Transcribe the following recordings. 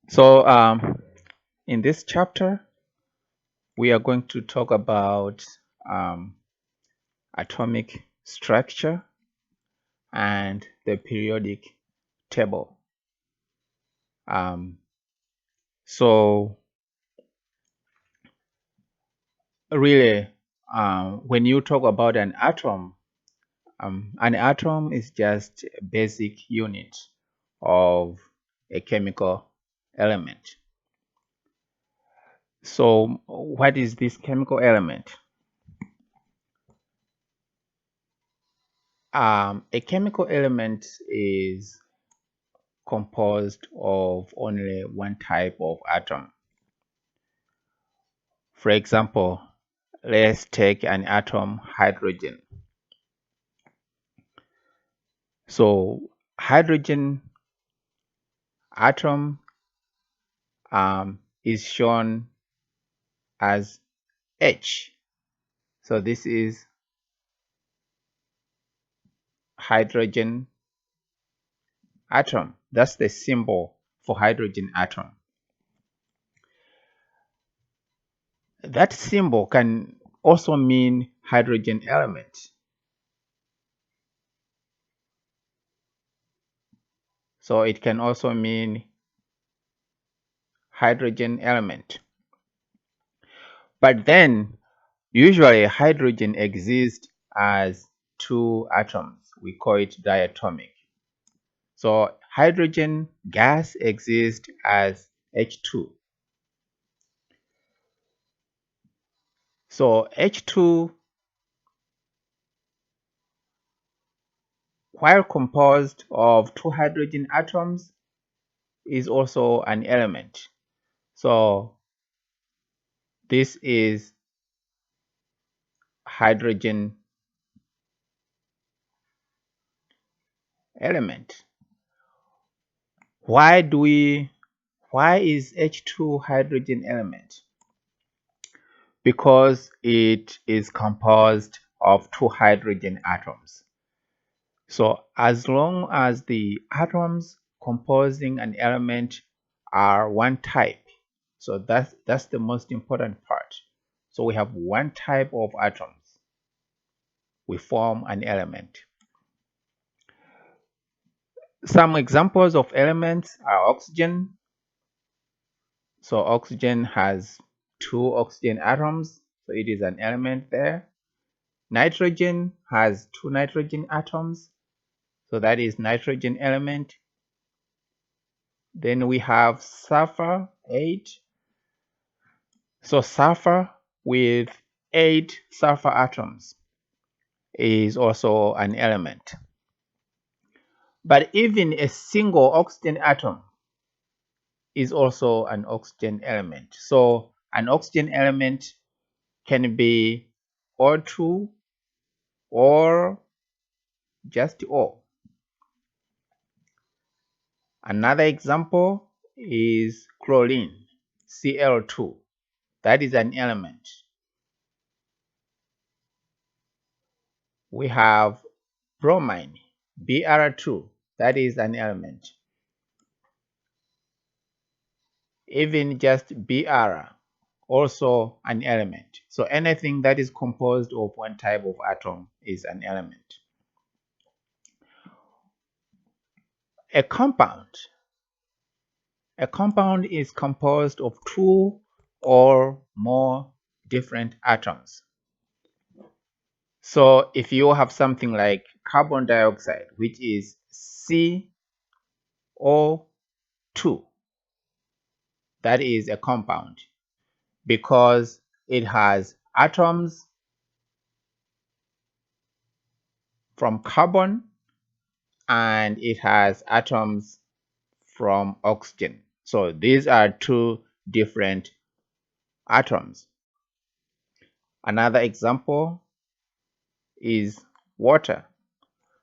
So, in this chapter, we are going to talk about um, atomic structure and the periodic table. Um, so, really, when you talk about an atom is just a basic unit of a chemical element. So, what is this chemical element? A chemical element is composed of only one type of atom. For example, let's take an atom hydrogen. So hydrogen atom is shown as H. So this is hydrogen atom. That's the symbol for hydrogen atom. That symbol can also mean hydrogen element. So it can also mean hydrogen element. But then usually hydrogen exists as two atoms. We call it diatomic. So hydrogen gas exists as H2. So H2, while composed of two hydrogen atoms, is also an element. So this is hydrogen element. Why is H2 hydrogen element? Because it is composed of two hydrogen atoms. So as long as the atoms composing an element are one type, so that's the most important part. So we have one type of atoms, we form an element. Some examples of elements are oxygen. So oxygen has two oxygen atoms, so it is an element there. Nitrogen has two nitrogen atoms, so that is nitrogen element. Then we have sulfur, 8. So sulfur with 8 sulfur atoms is also an element. But even a single oxygen atom is also an oxygen element. So an oxygen element can be O2 or just O. Another example is chlorine, Cl2. That is an element. We have bromine, Br2. That is an element. Even just Br, also an element. So anything that is composed of one type of atom is an element. A compound. A compound is composed of two or more different atoms. So if you have something like carbon dioxide, which is CO2, that is a compound because it has atoms from carbon and it has atoms from oxygen. So these are two different atoms. Another example is water.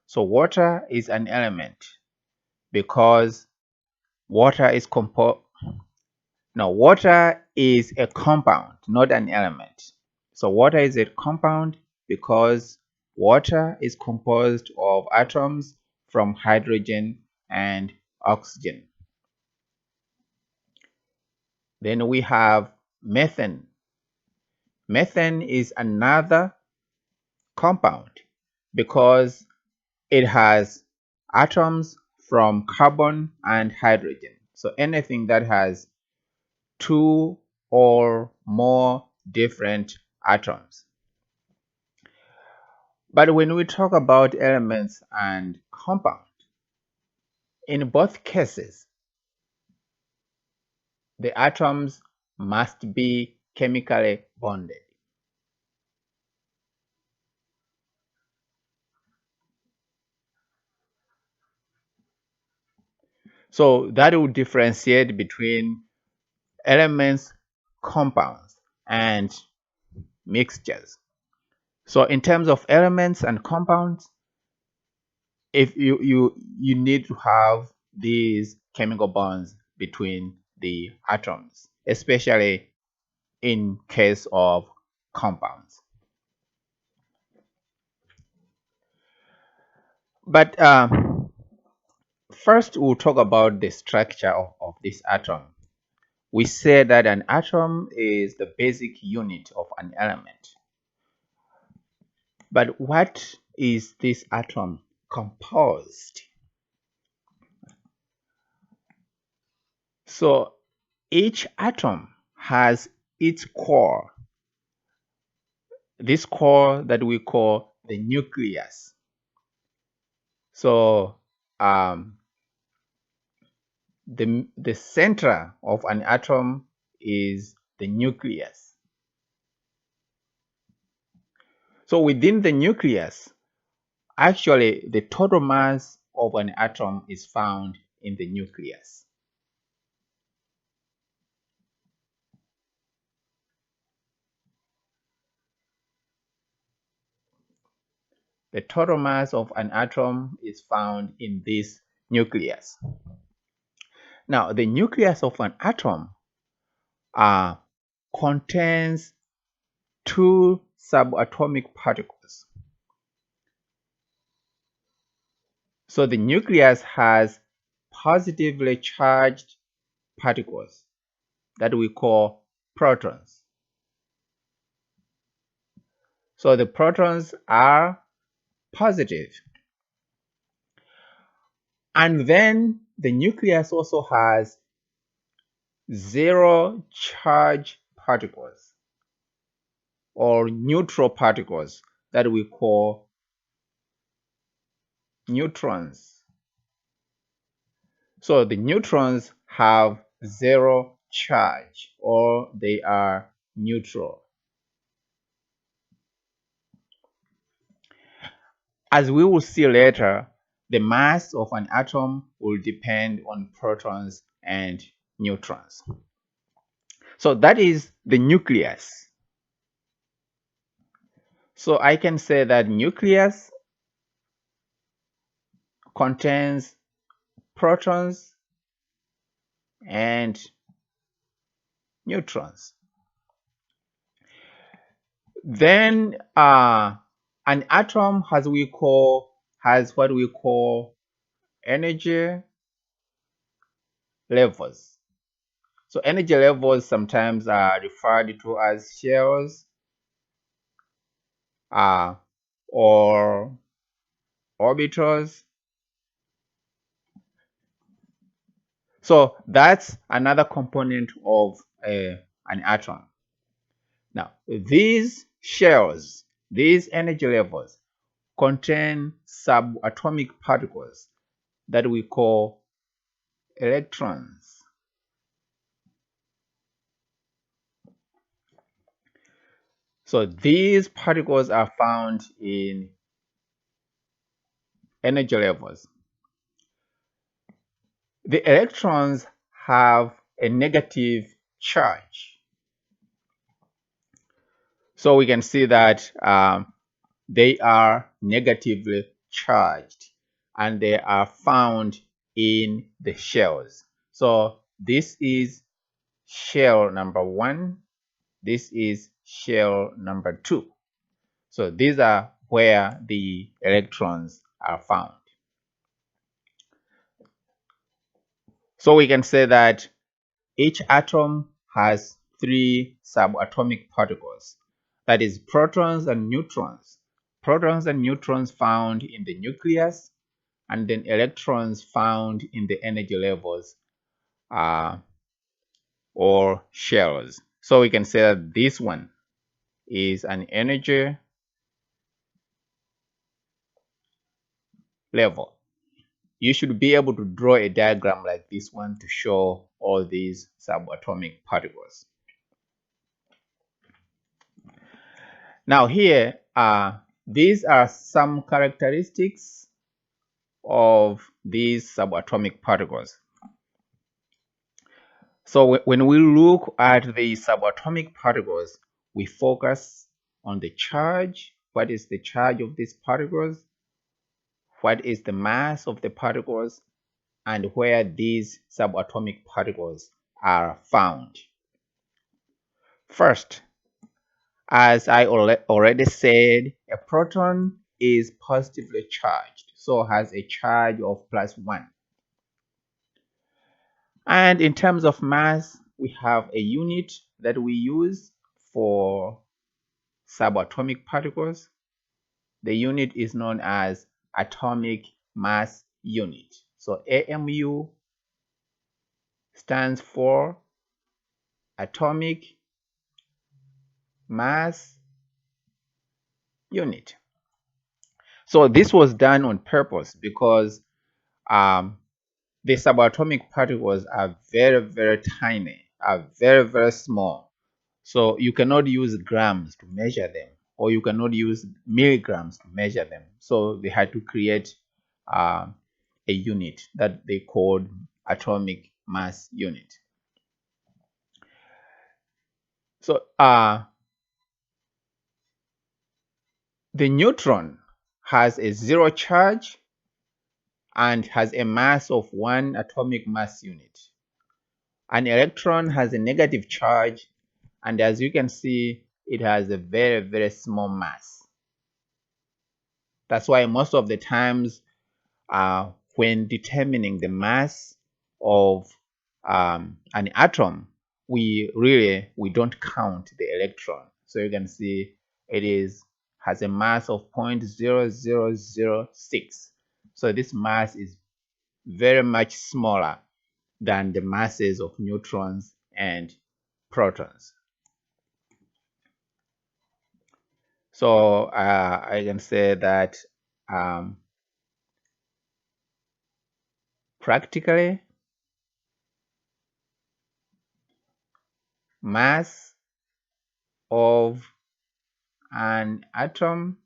So water is an element because water is water is a compound, not an element. So water is a compound because water is composed of atoms from hydrogen and oxygen. Then we have methane. Methane is another compound because it has atoms from carbon and hydrogen. So anything that has two or more different atoms. But when we talk about elements and compound, in both cases, the atoms must be chemically bonded. So that will differentiate between elements, compounds, and mixtures. So in terms of elements and compounds, if you need to have these chemical bonds between the atoms, especially in case of compounds. But first we'll talk about the structure of this atom. We say that an atom is the basic unit of an element. But what is this atom composed? So each atom has its core, this core that we call the nucleus. So the center of an atom is the nucleus. So within the nucleus, actually the total mass of an atom is found in the nucleus. The total mass of an atom is found in this nucleus. Now, the nucleus of an atom uh, contains two subatomic particles. So the nucleus has positively charged particles that we call protons. So the protons are positive. And then the nucleus also has zero charge particles or neutral particles that we call neutrons. So the neutrons have zero charge or they are neutral. As we will see later, the mass of an atom will depend on protons and neutrons. So that is the nucleus. So I can say that nucleus contains protons and neutrons. Then an atom has what we call energy levels. So energy levels sometimes are referred to as shells or orbitals. So that's another component of an atom. Now, these shells, these energy levels, contain subatomic particles that we call electrons. So these particles are found in energy levels. The electrons have a negative charge. So we can see that they are negatively charged and they are found in the shells. So this is shell number 1. This is shell number 2. So these are where the electrons are found. So we can say that each atom has three subatomic particles. That is protons and neutrons. Protons and neutrons found in the nucleus, and then electrons found in the energy levels or shells. So we can say that this one is an energy level. You should be able to draw a diagram like this one to show all these subatomic particles. Now here, these are some characteristics of these subatomic particles. So when we look at the subatomic particles, we focus on the charge. What is the charge of these particles? What is the mass of the particles? And where these subatomic particles are found. First, as I already said, a proton is positively charged, so has a charge of +1. And in terms of mass, we have a unit that we use for subatomic particles. The unit is known as atomic mass unit. So AMU stands for atomic mass unit. So this was done on purpose because the subatomic particles are very, very tiny, are very, very small. So you cannot use grams to measure them, or you cannot use milligrams to measure them. So they had to create a unit that they called atomic mass unit. So the neutron has a zero charge and has a mass of 1 atomic mass unit. An electron has a negative charge, and as you can see, it has a very, very small mass. That's why most of the times when determining the mass of an atom, we don't count the electron. So you can see it has a mass of 0.0006. So this mass is very much smaller than the masses of neutrons and protons. So I can say that practically mass of an atom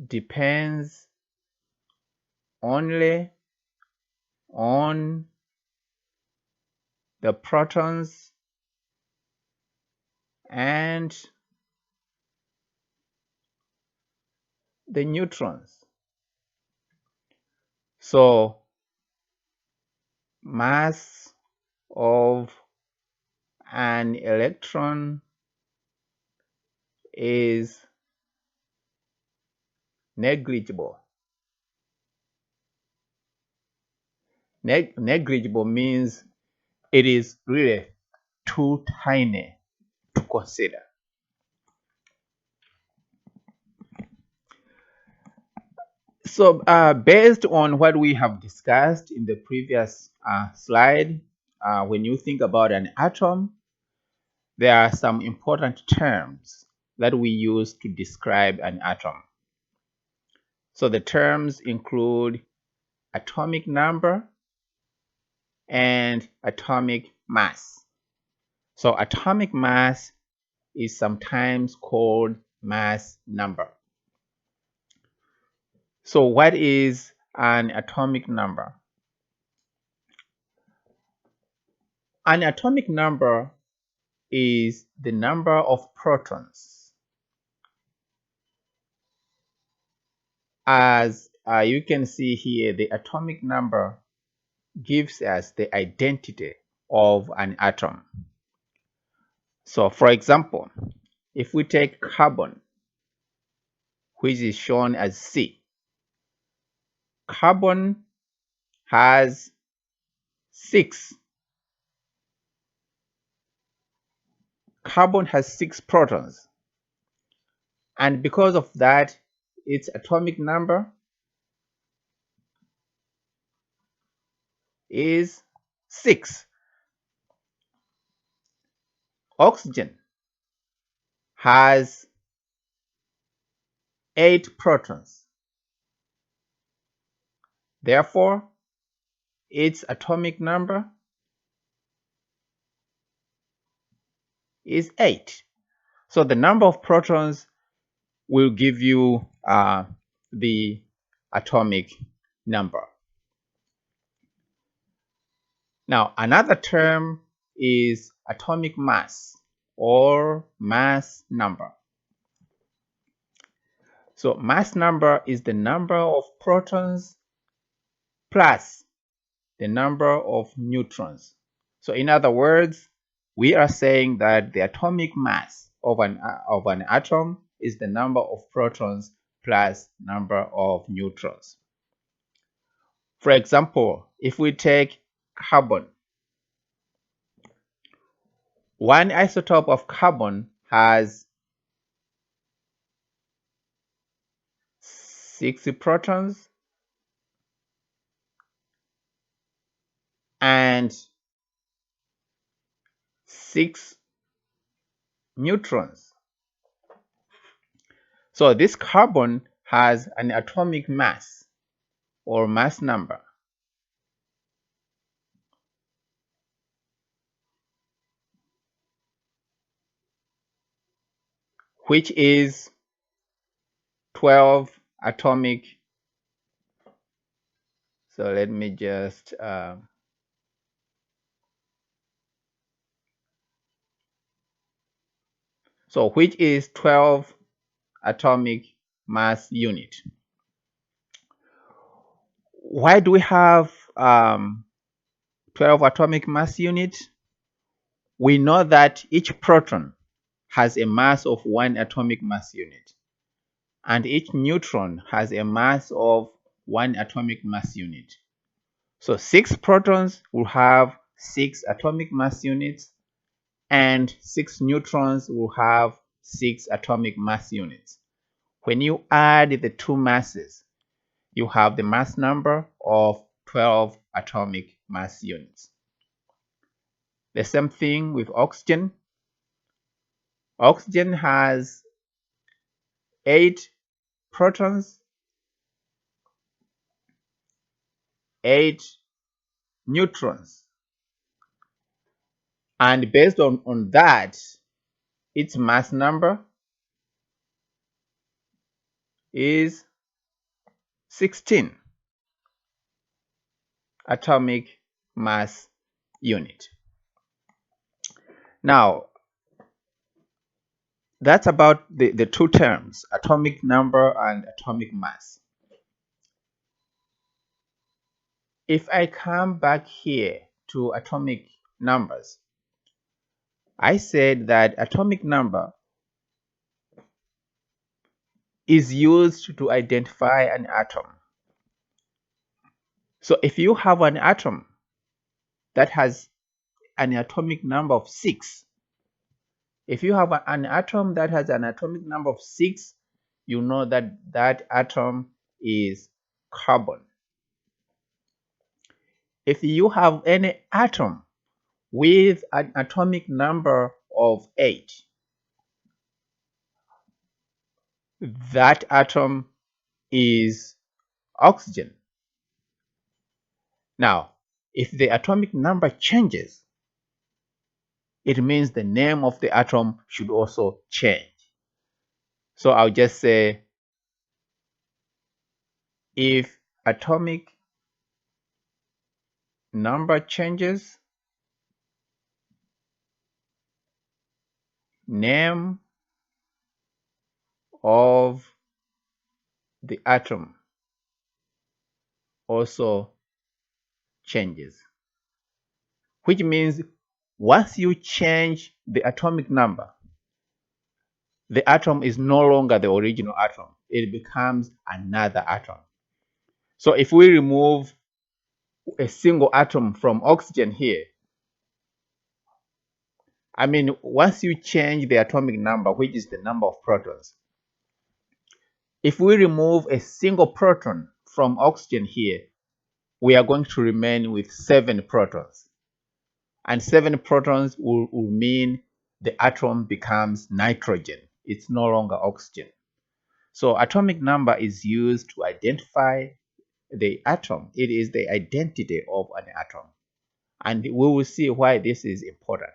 depends only on the protons and the neutrons. So mass of an electron is negligible. Negligible means it is really too tiny to consider. So based on what we have discussed in the previous slide, when you think about an atom, there are some important terms that we use to describe an atom. So the terms include atomic number and atomic mass. So atomic mass is sometimes called mass number. So what is an atomic number? An atomic number is the number of protons. As you can see here, the atomic number gives us the identity of an atom. So for example, if we take carbon, which is shown as C, carbon has 6. Carbon has 6 protons, and because of that, its atomic number is 6. Oxygen has 8 protons. Therefore, its atomic number is 8. So the number of protons will give you the atomic number. Now, another term is atomic mass or mass number. So mass number is the number of protons plus the number of neutrons. So in other words, we are saying that the atomic mass of an atom is the number of protons plus number of neutrons. For example, if we take carbon, one isotope of carbon has 6 protons and 6 neutrons. So this carbon has an atomic mass or mass number which is 12 atomic. So let me just so which is 12 atomic mass unit. Why do we have 12 atomic mass unit? We know that each proton has a mass of 1 atomic mass unit, and each neutron has a mass of 1 atomic mass unit. So 6 protons will have 6 atomic mass units, and 6 neutrons will have 6 atomic mass units. When you add the two masses, you have the mass number of 12 atomic mass units. The same thing with oxygen. Oxygen has 8 protons, 8 neutrons, and based on that, its mass number is 16 atomic mass unit. Now, that's about the two terms, atomic number and atomic mass. If I come back here to atomic numbers, I said that atomic number is used to identify an atom. So if you have an atom that has an atomic number of 6, if you have an atom that has an atomic number of 6, you know that that atom is carbon. If you have any atom with an atomic number of 8, that atom is oxygen. Now, if the atomic number changes, it means the name of the atom should also change. So I'll just say if atomic number changes, name of the atom also changes, which means once you change the atomic number, the atom is no longer the original atom. It becomes another atom. So if we remove a single atom from oxygen here, I mean, once you change the atomic number, which is the number of protons, if we remove a single proton from oxygen here, we are going to remain with 7 protons. And 7 protons will mean the atom becomes nitrogen. It's no longer oxygen. So atomic number is used to identify the atom. It is the identity of an atom. And we will see why this is important.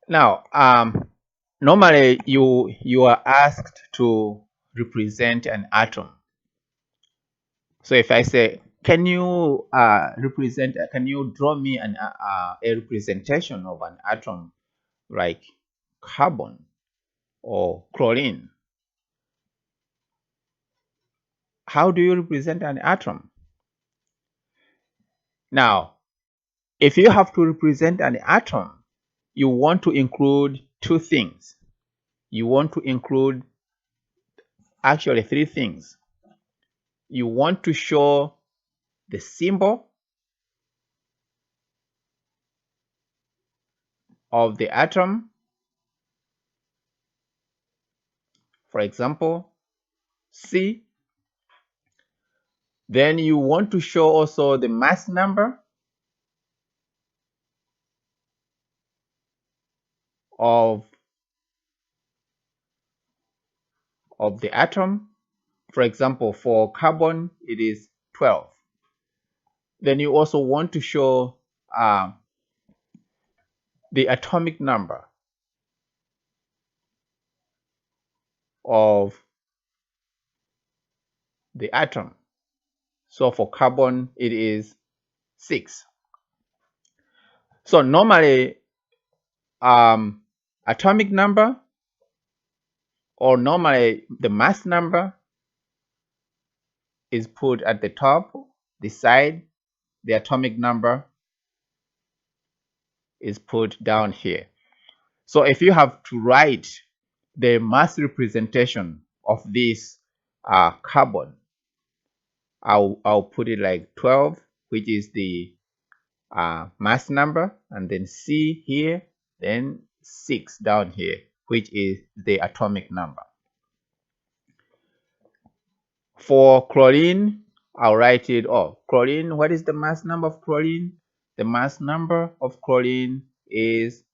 Now, normally you are asked to represent an atom. So if I say, can you can you draw me a representation of an atom like carbon or chlorine? How do you represent an atom? Now, if you have to represent an atom, you want to include 2 things. You want to include actually 3 things. You want to show the symbol of the atom. For example, C. Then you want to show also the mass number of the atom. For example, for carbon, it is 12. Then you also want to show the atomic number of the atom. So for carbon, it is 6. So normally, atomic number or normally the mass number is put at the top, the side, the atomic number is put down here. So if you have to write the mass representation of this carbon, I'll put it like 12, which is the mass number, and then C here, then 6 down here, which is the atomic number. For chlorine, I'll write it off. Chlorine, what is the mass number of chlorine? The mass number of chlorine is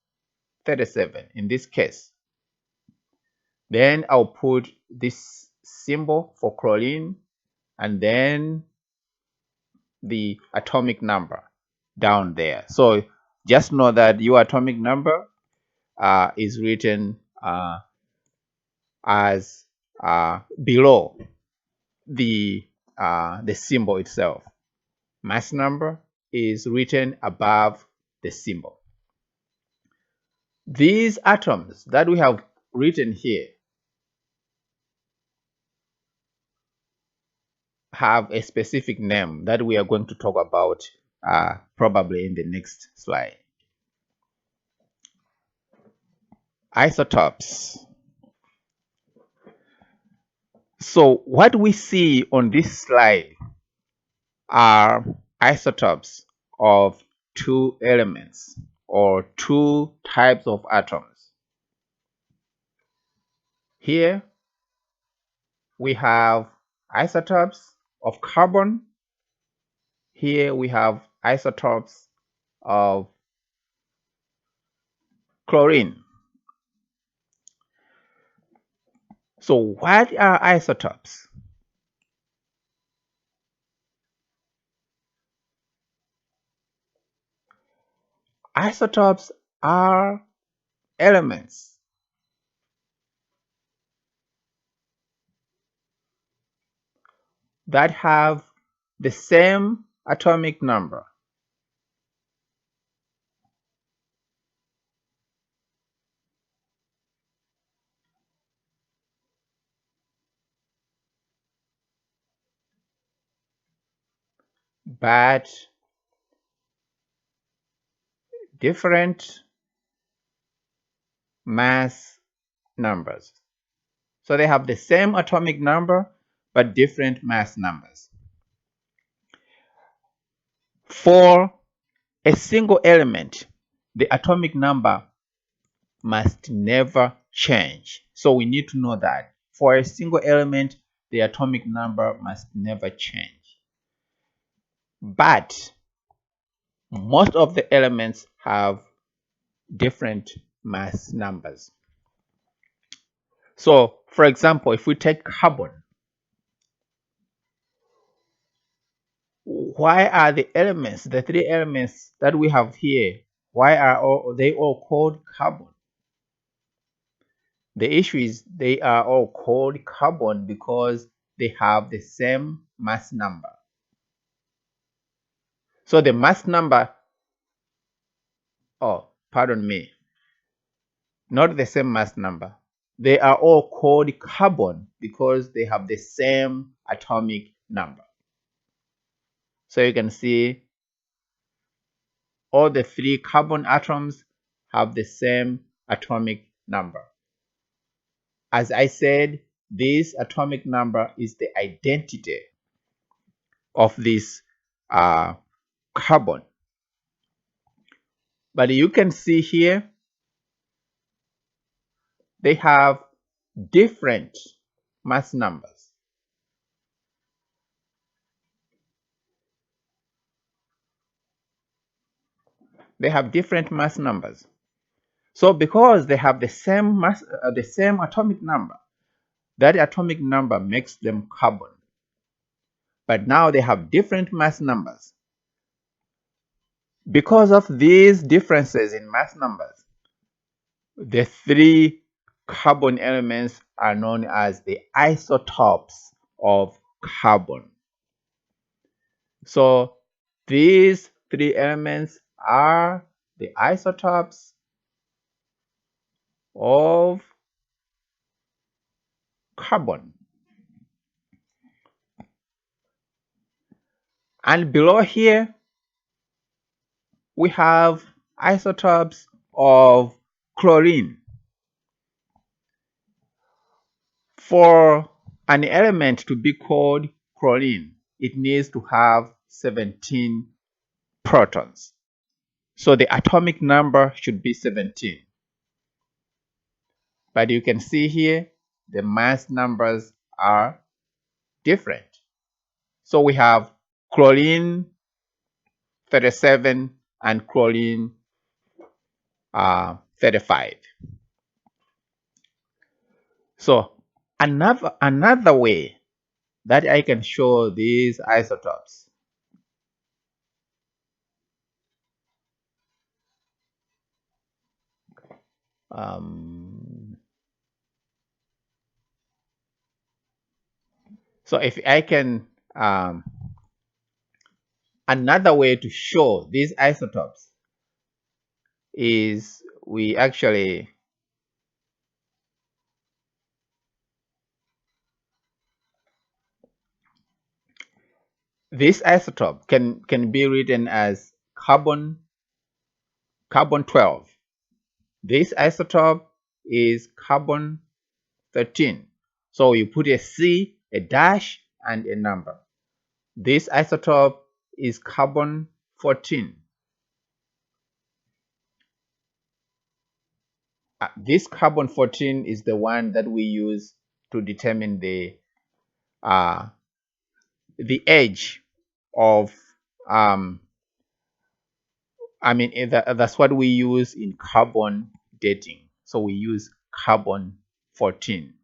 37 in this case. Then I'll put this symbol for chlorine and then the atomic number down there. So just know that your atomic number is written as below the symbol itself. Mass number is written above the symbol. These atoms that we have written here have a specific name that we are going to talk about probably in the next slide. Isotopes. So what we see on this slide are isotopes of 2 elements or 2 types of atoms. Here we have isotopes of carbon. Here we have isotopes of chlorine. So what are isotopes? Isotopes are elements that have the same atomic number but different mass numbers. So they have the same atomic number but different mass numbers. For a single element, the atomic number must never change. So we need to know that for a single element, the atomic number must never change. But most of the elements have different mass numbers. So, for example, if we take carbon, why are the elements, the three elements that we have here, why are they all called carbon? The issue is they are all called carbon because they have the same mass number. So the mass number, oh, pardon me, not the same mass number. They are all called carbon because they have the same atomic number. So you can see all the three carbon atoms have the same atomic number. As I said, this atomic number is the identity of this carbon. But you can see here, they have different mass numbers. They have different mass numbers. So because they have the same mass, the same atomic number, that atomic number makes them carbon. But now they have different mass numbers. Because of these differences in mass numbers, the three carbon elements are known as the isotopes of carbon. So these three elements are the isotopes of carbon. And below here, we have isotopes of chlorine. For an element to be called chlorine, it needs to have 17 protons. So the atomic number should be 17. But you can see here, the mass numbers are different. So we have chlorine 37 and chlorine 35. So another way that I can show these isotopes so if I can another way to show these isotopes is we actually this isotope can be written as carbon 12. This isotope is carbon 13. So you put a C, a dash, and a number. This isotope is carbon 14. This carbon 14 is the one that we use to determine the age of that's what we use in carbon dating. So we use carbon 14.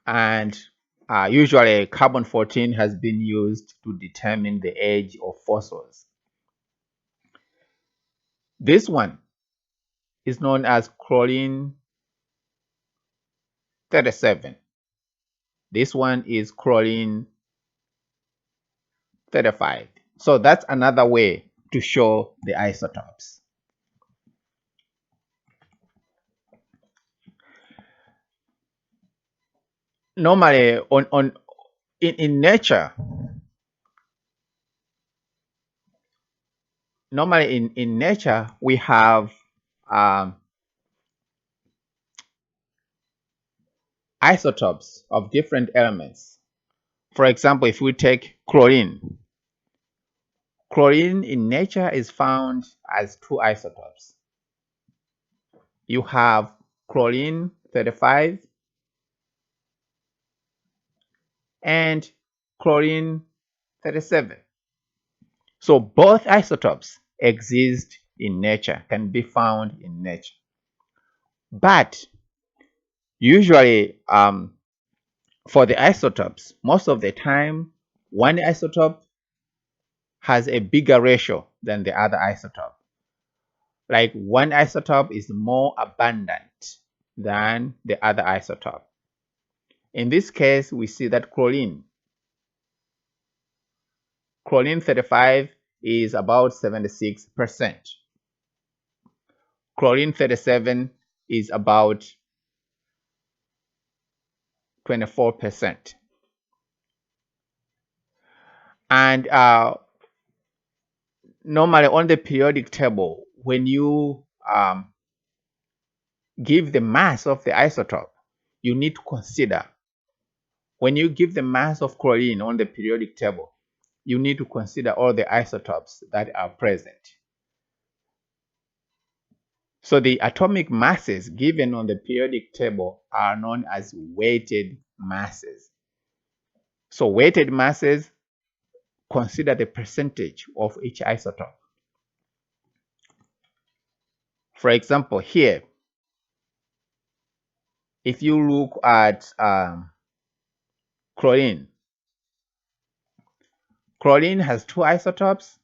And usually carbon 14 has been used to determine the age of fossils. This one is known as chlorine 37. This one is chlorine 35. So that's another way to show the isotopes. Normally in nature, we have isotopes of different elements. For example, if we take chlorine, chlorine in nature is found as two isotopes. You have chlorine 35 and chlorine 37. So both isotopes exist in nature, can be found in nature. But usually, for the isotopes, most of the time, one isotope has a bigger ratio than the other isotope. Like one isotope is more abundant than the other isotope. In this case, we see that chlorine 35 is about 76%. Chlorine 37 is about 24%. And normally on the periodic table, when you give the mass of the isotope, you need to consider, when you give the mass of chlorine on the periodic table, you need to consider all the isotopes that are present. So the atomic masses given on the periodic table are known as weighted masses. So weighted masses consider the percentage of each isotope. For example, here, if you look at chlorine, chlorine has two isotopes,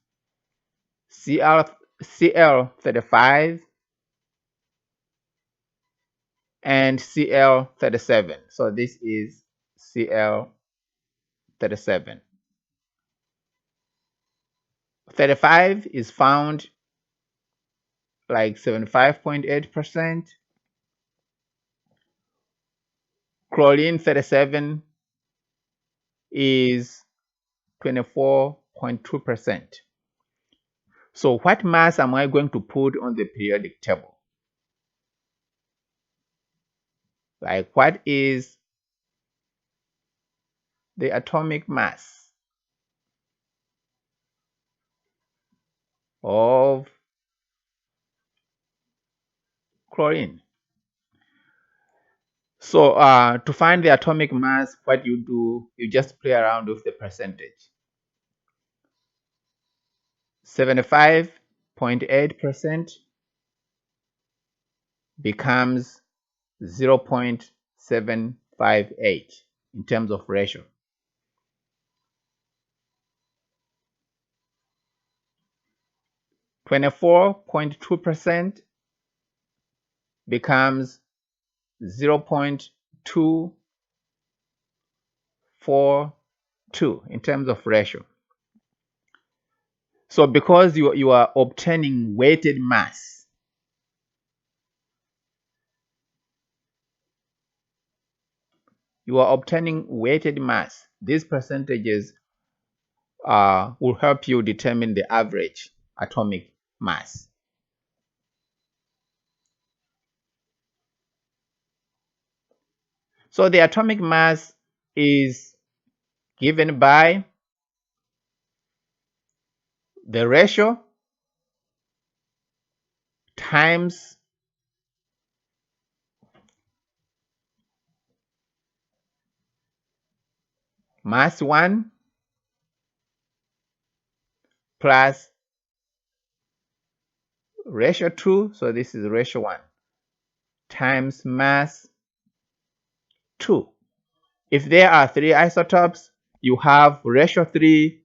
Cl35 and Cl37. So this is Cl37. 35 is found like 75.8%. Chlorine 37 is 24.2%. So what mass am I going to put on the periodic table? Like what is the atomic mass of chlorine? So to find the atomic mass, what you do, you just play around with the percentage. 75.8% becomes 0.758 in terms of ratio. 24.2% becomes 0.242 in terms of ratio. So because you are obtaining weighted mass, these percentages will help you determine the average atomic mass. So the atomic mass is given by the ratio times mass 1 plus ratio 2, so this is ratio 1, times mass 2. If there are 3 isotopes, you have ratio 3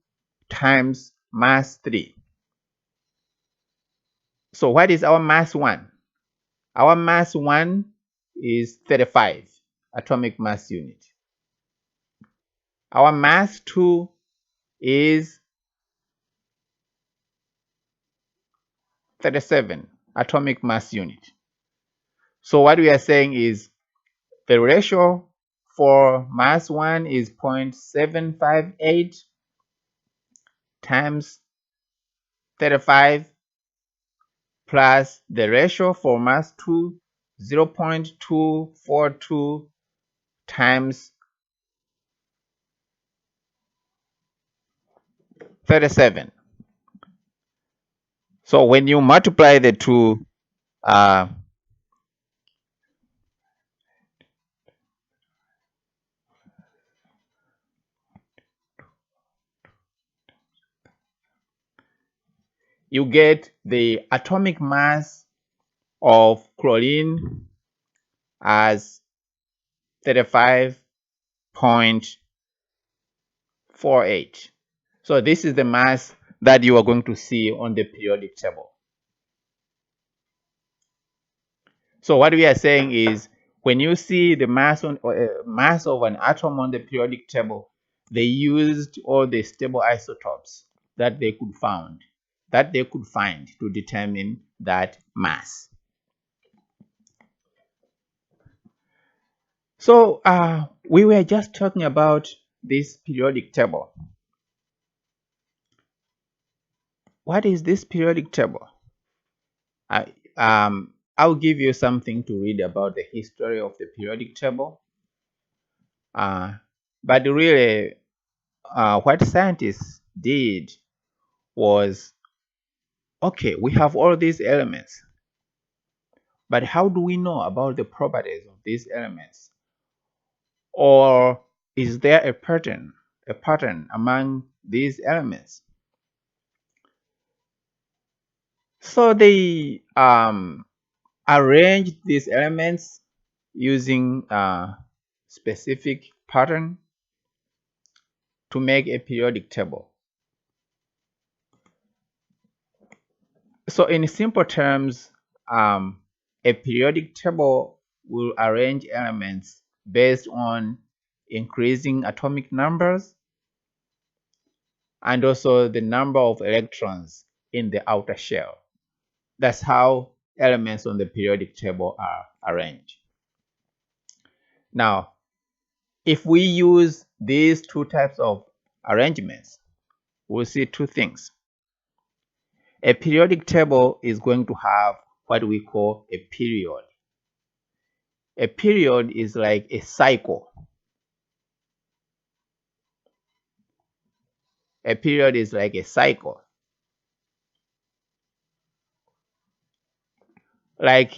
times mass 3. So what is our mass 1? Our mass 1 is 35 atomic mass unit. Our mass 2 is 37 atomic mass unit. So what we are saying is the ratio for mass 1 is 0.758 times 35 plus the ratio for mass 2, 0.242 times 37. So when you multiply the two, uh, you get the atomic mass of chlorine as 35.48. So this is the mass that you are going to see on the periodic table. So what we are saying is when you see the mass mass of an atom on the periodic table, they used all the stable isotopes that they could find to determine that mass. So we were just talking about this periodic table. What is this periodic table? I'll give you something to read about the history of the periodic table. But really, what scientists did was, okay, we have all these elements, but how do we know about the properties of these elements? Or is there a pattern among these elements? So they arranged these elements using a specific pattern to make a periodic table. So in simple terms, a periodic table will arrange elements based on increasing atomic numbers and also the number of electrons in the outer shell. That's how elements on the periodic table are arranged. Now, if we use these two types of arrangements, we'll see two things. A periodic table is going to have what we call a period. A period is like a cycle. A period is like a cycle. Like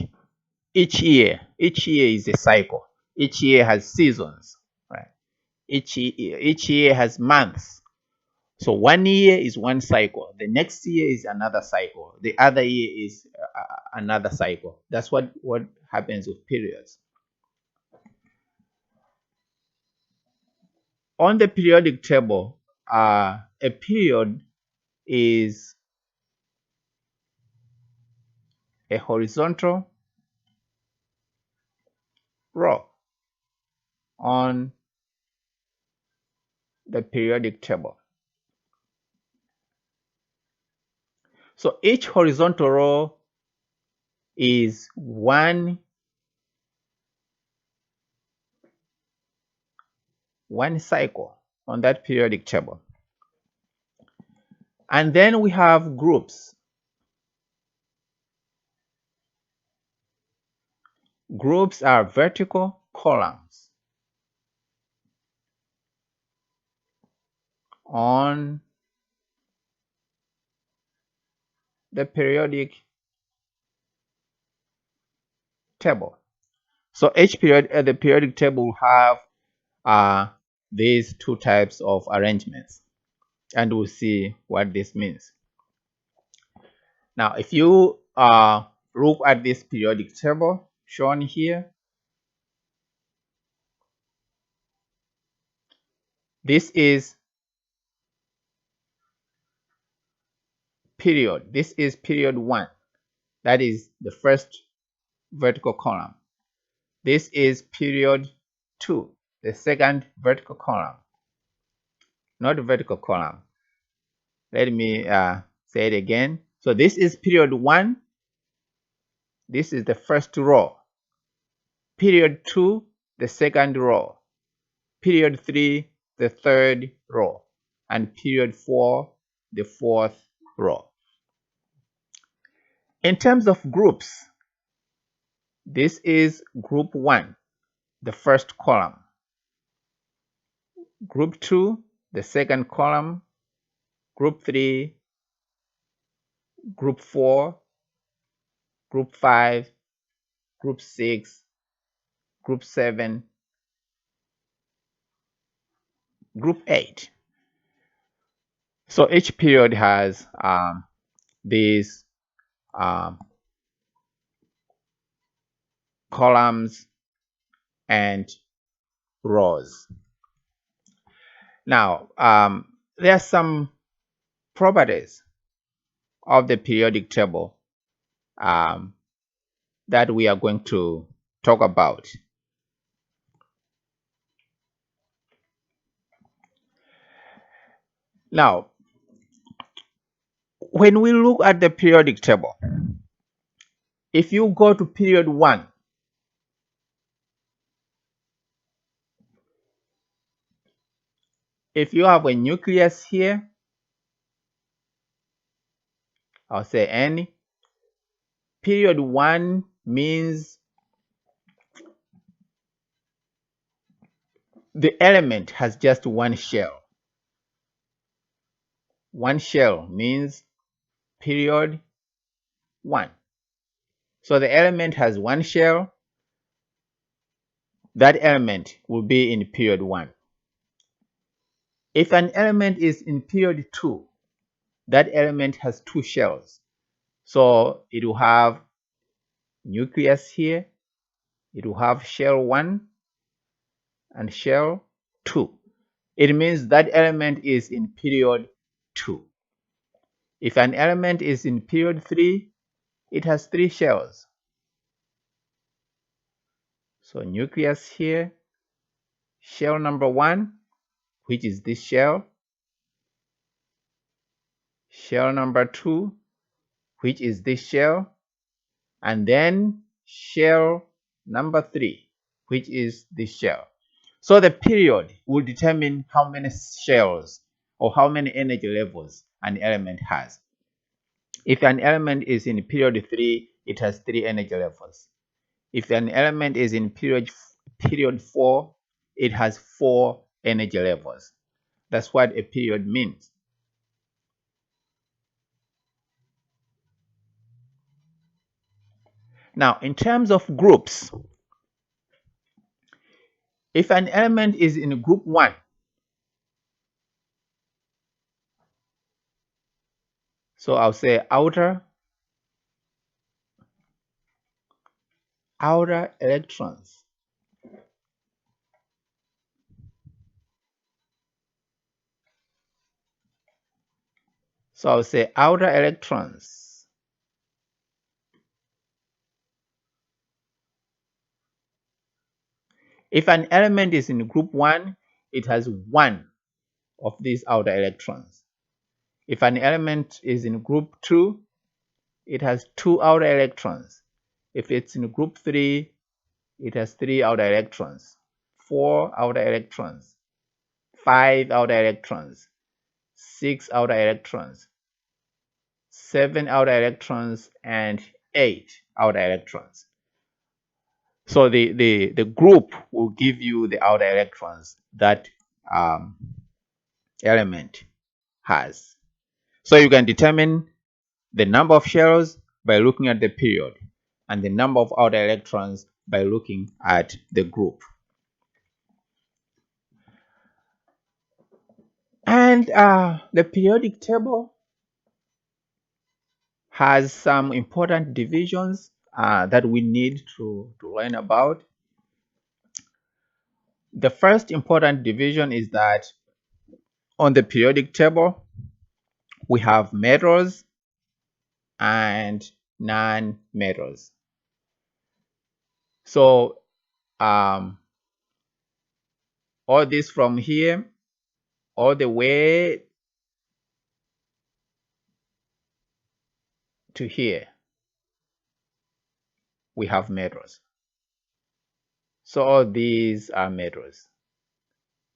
each year is a cycle. Each year has seasons, right? Each year has months. So 1 year is one cycle. The next year is another cycle. The other year is another cycle. That's what happens with periods. On the periodic table, a period is a horizontal row on the periodic table. So each horizontal row is one cycle on that periodic table. And then we have groups. Groups are vertical columns on the periodic table. So each period the periodic table will have these two types of arrangements, and we'll see what this means. Now, if you look at this periodic table shown here, this is period. This is period 1. That is the first vertical column. This is period 2, the second vertical column. Not vertical column. Let me say it again. So this is period 1. This is the first row. Period 2, the second row. Period 3, the third row. And period 4, the fourth row. In terms of groups, this is group 1, the first column. Group 2, the second column, Group 3, Group 4, Group 5, Group 6, Group 7, Group 8. So each period has these um, columns and rows. Now, there are some properties of the periodic table um, that we are going to talk about. Now, when we look at the periodic table, if you go to period 1, if you have a nucleus here, I'll say N. Period 1 means the element has just one shell. One shell means period 1. So the element has one shell. That element will be in period 1. If an element is in period 2, that element has two shells. So it will have nucleus here. It will have shell 1 and shell 2. It means that element is in period 2. If an element is in period 3, it has 3 shells. So nucleus here, shell number 1, which is this shell, shell number 2, which is this shell, and then shell number 3, which is this shell. So the period will determine how many shells or how many energy levels an element has. If an element is in period 3, it has 3 energy levels. If an element is in period 4, it has 4 energy levels. That's what a period means. Now, in terms of groups, if an element is in group 1, so I'll say outer electrons. So I'll say outer electrons. If an element is in group 1, it has 1 of these outer electrons. If an element is in group 2, it has 2 outer electrons. If it's in group 3, it has 3 outer electrons, 4 outer electrons, 5 outer electrons, 6 outer electrons, 7 outer electrons, and 8 outer electrons. So the group will give you the outer electrons that element has. So you can determine the number of shells by looking at the period and the number of outer electrons by looking at the group. And the periodic table has some important divisions that we need to learn about. The first important division is that on the periodic table, we have metals and non-metals. So all this from here all the way to here, we have metals. So all these are metals.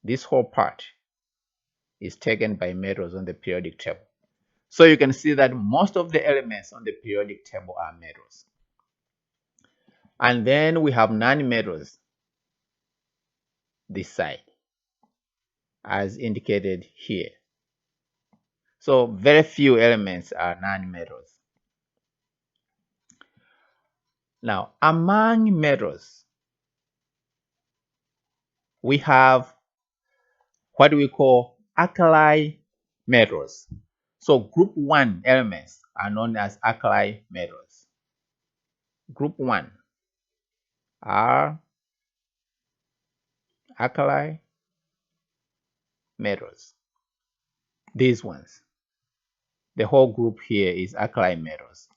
This whole part is taken by metals on the periodic table. So you can see that most of the elements on the periodic table are metals. And then we have non-metals this side. as indicated here. So very few elements are nonmetals. Now, among metals, we have what we call alkali metals. So group 1 elements are known as alkali metals. Group 1 are alkali metals. These ones. The whole group here is alkali metals.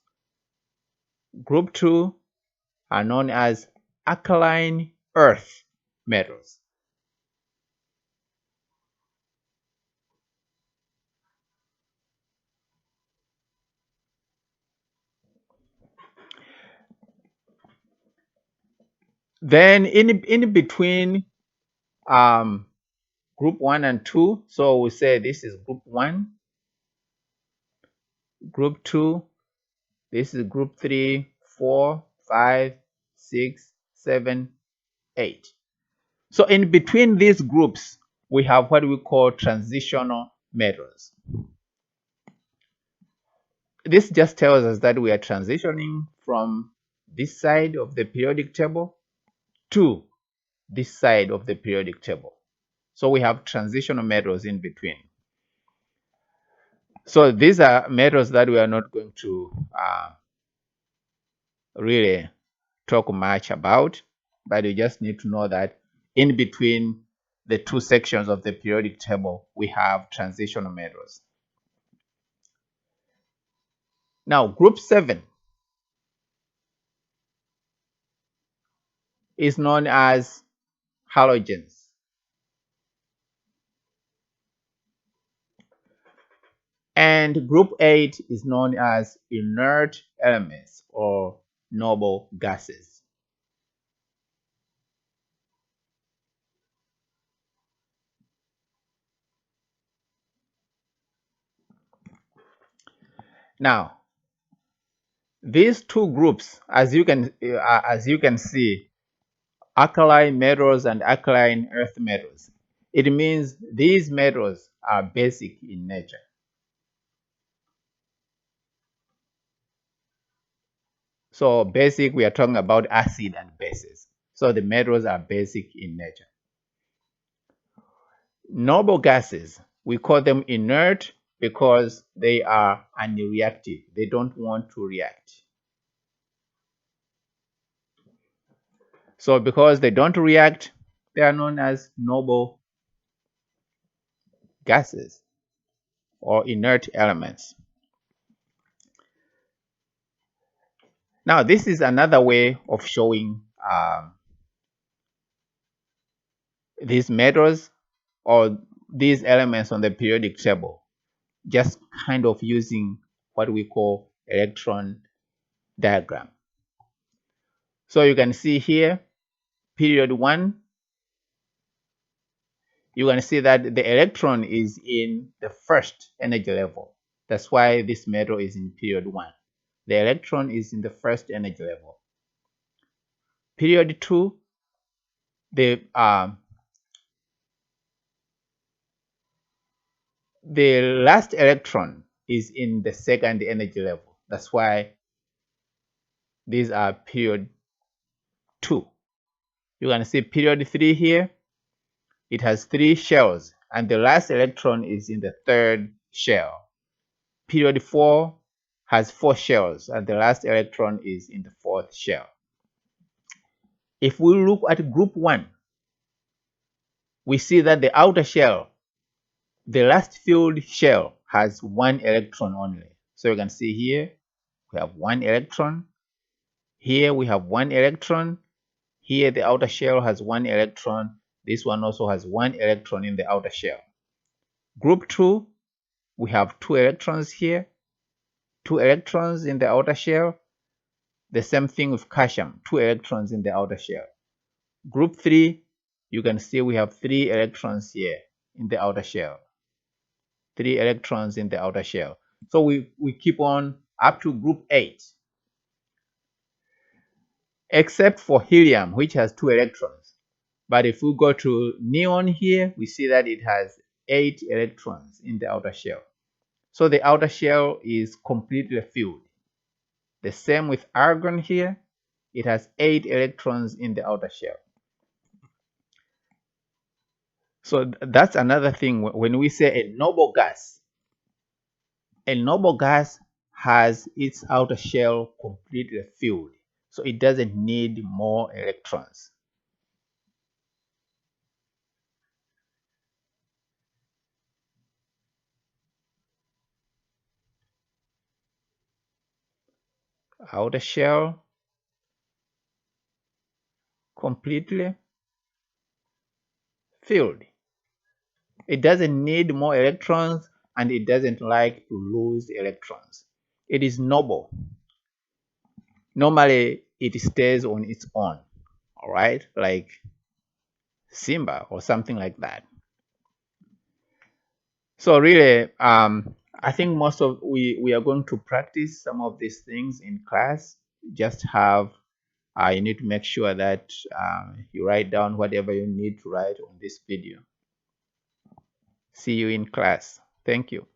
Group 2 are known as alkaline earth metals. Then in between group 1 and 2, so we say this is group 1, group 2, this is group 3, 4, 5, 6, 7, 8. So in between these groups, we have what we call transitional metals. This just tells us that we are transitioning from this side of the periodic table to this side of the periodic table. So we have transitional metals in between. So these are metals that we are not going to really talk much about, but you just need to know that in between the two sections of the periodic table, we have transitional metals. Now, group 7 is known as halogens. And group 8 is known as inert elements or noble gases. Now, these two groups, as you can see, alkaline metals and alkaline earth metals, it means these metals are basic in nature. So basic, we are talking about acid and bases. So the metals are basic in nature. Noble gases, we call them inert because they are unreactive. They don't want to react. So because they don't react, they are known as noble gases or inert elements. Now, this is another way of showing these metals or these elements on the periodic table, just kind of using what we call electron diagram. So you can see here, period 1, you can see that the electron is in the first energy level. That's why this metal is in period 1. The electron is in the first energy level. Period 2, the last electron is in the second energy level. That's why these are period 2. You can see period 3 here. It has 3 shells, and the last electron is in the third shell. Period 4 has 4 shells, and the last electron is in the fourth shell. If we look at group 1, we see that the outer shell, the last filled shell, has 1 electron only. So you can see here, we have 1 electron. Here we have 1 electron. Here the outer shell has 1 electron. This one also has 1 electron in the outer shell. Group 2, we have 2 electrons here, 2 electrons in the outer shell. The same thing with calcium, 2 electrons in the outer shell. Group 3, you can see we have 3 electrons here in the outer shell. 3 electrons in the outer shell. So we keep on up to group 8. Except for helium, which has 2 electrons. But if we go to neon here, we see that it has 8 electrons in the outer shell. So the outer shell is completely filled. The same with argon here. It has 8 electrons in the outer shell. So that's another thing when we say a noble gas has its outer shell completely filled. So it doesn't need more electrons. Outer shell completely filled. It doesn't need more electrons and it doesn't like to lose electrons. It is noble. Normally, it stays on its own, all right, like Simba or something like that. So really, I think most of we are going to practice some of these things in class. Just have you need to make sure that you write down whatever you need to write on this video. See you in class. Thank you.